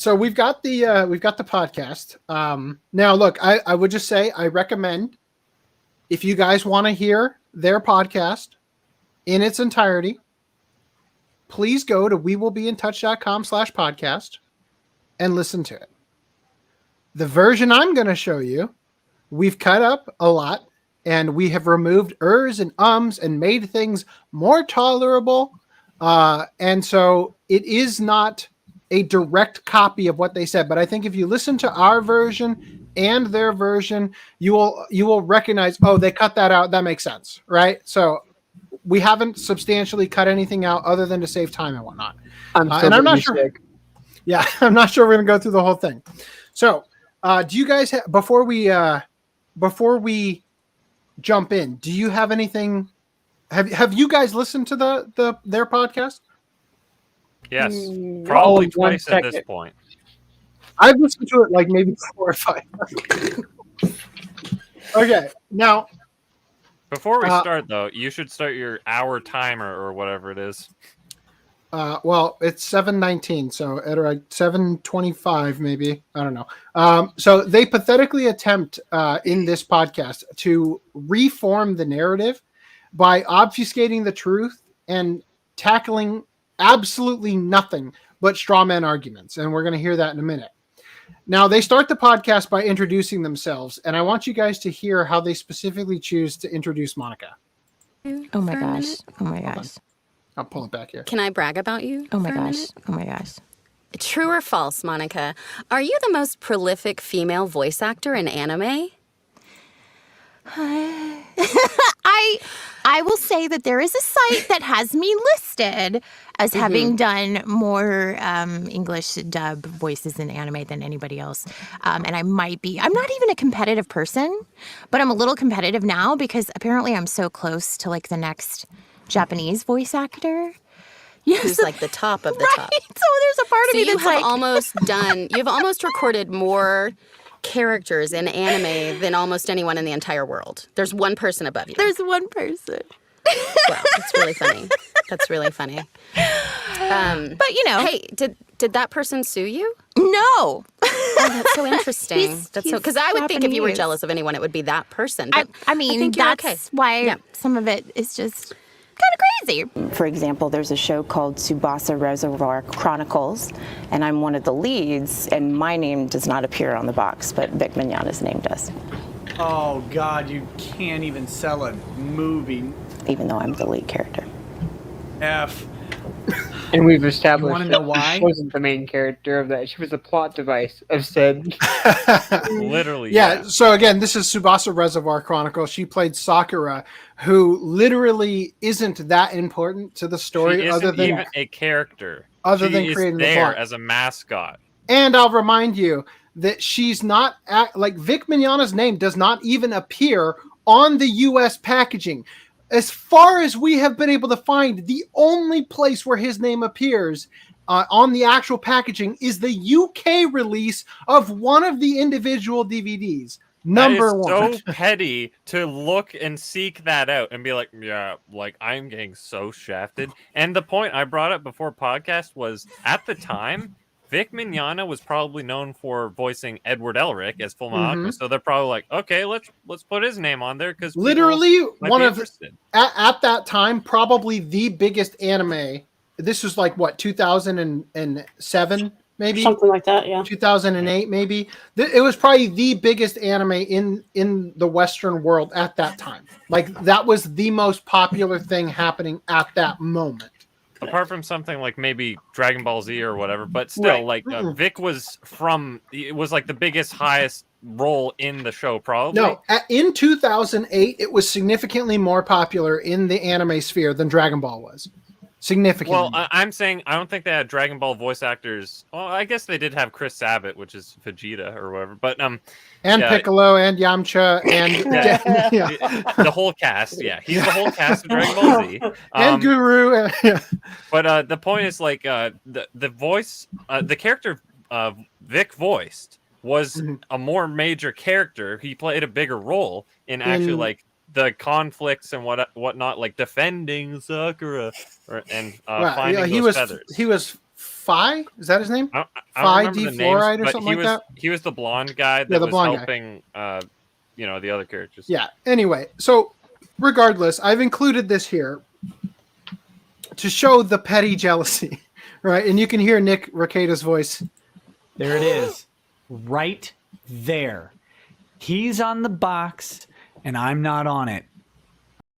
So we've got the podcast. Now, look, I would just say I recommend if you guys want to hear their podcast in its entirety, please go to wewillbeintouch.com/podcast and listen to it. The version I'm going to show you, we've cut up a lot and we have removed ers and ums and made things more tolerable. And so it is not a direct copy of what they said, but I think if you listen to our version and their version, you will recognize, oh, they cut that out. That makes sense, right? So we haven't substantially cut anything out other than to save time and whatnot. I'm not sure. Yeah, I'm not sure we're gonna go through the whole thing. So, do you guys before we jump in? Do you have anything? Have you guys listened to their podcast? Yes, probably twice at this point. I've listened to it like maybe 4 or 5. Okay, now. Before we start, though, you should start your hour timer or whatever it is. Well, it's 7:19, so at like 7:25, maybe. I don't know. So they pathetically attempt in this podcast to reform the narrative by obfuscating the truth and tackling absolutely nothing but straw man arguments. And we're going to hear that in a minute. Now, they start the podcast by introducing themselves, and I want you guys to hear how they specifically choose to introduce Monica. Oh my gosh. Oh my gosh. I'll pull it back here. Can I brag about you? Oh my gosh. Oh my gosh. True or false, Monica? Are you the most prolific female voice actor in anime? I will say that there is a site that has me listed as having done more English dub voices in anime than anybody else. And I'm not even a competitive person, but I'm a little competitive now because apparently I'm so close to like the next Japanese voice actor. Who's like the top of the top. So there's a part of me that's like... you've almost recorded more characters in anime than almost anyone in the entire world. There's one person above you. There's one person. Wow, that's really funny. That's really funny. But you know, hey, did that person sue you? No. Oh, that's so interesting. Because I would think if you were Japanese. jealous of anyone, it would be that person. But I mean, think you're that's okay. why some of it is just kind of crazy. For example, there's a show called Tsubasa Reservoir Chronicles, and I'm one of the leads, and my name does not appear on the box, but Vic Mignogna's name does. Oh, God, you can't even sell a movie. Even though I'm the lead character. F. And we've established You wanna know that why? she wasn't the main character of that. She was a plot device of said. Literally, Yeah. So again, this is Tsubasa Reservoir Chronicle. She played Sakura, who literally isn't that important to the story, She other isn't than even a character. other She than is creating the there plot. as a mascot. And I'll remind you that she's not like Vic Mignogna's name does not even appear on the U.S. packaging. As far as we have been able to find, the only place where his name appears on the actual packaging is the UK release of one of the individual DVDs. Number one. That is so petty to look and seek that out and be like, yeah, like I'm getting so shafted. And the point I brought up before podcast was at the time, Vic Mignogna was probably known for voicing Edward Elric as Full Metal Alchemist, so they're probably like, okay, let's put his name on there because literally one of interested. at that time probably the biggest anime. This was like what 2007 maybe Something like that, yeah. 2008 maybe. It was probably the biggest anime in the Western world at that time. Like that was the most popular thing happening at that moment. Apart from something like maybe Dragon Ball Z or whatever, but still, like Vic was it was like the biggest, highest role in the show, probably. No, in 2008, it was significantly more popular in the anime sphere than Dragon Ball was. Significantly. Well, I'm saying I don't think they had Dragon Ball voice actors. Well, I guess they did have Chris Sabat, which is Vegeta or whatever. But and Piccolo and Yamcha and the whole cast. Yeah, he's the whole cast of Dragon Ball Z and Guru. But the point is like the voice, the character Vic voiced was a more major character. He played a bigger role in actually like the conflicts and whatnot, like defending Sakura and finding those feathers. He was Phi? Is that his name? I Phi don't remember the names, D-fluoride or but something like that? he was the blonde guy that the was blonde guy. helping, the other characters. Yeah. Anyway, so regardless, I've included this here to show the petty jealousy, right? And you can hear Nick Rekieta's voice. There it is. Right there. He's on the box and I'm not on it.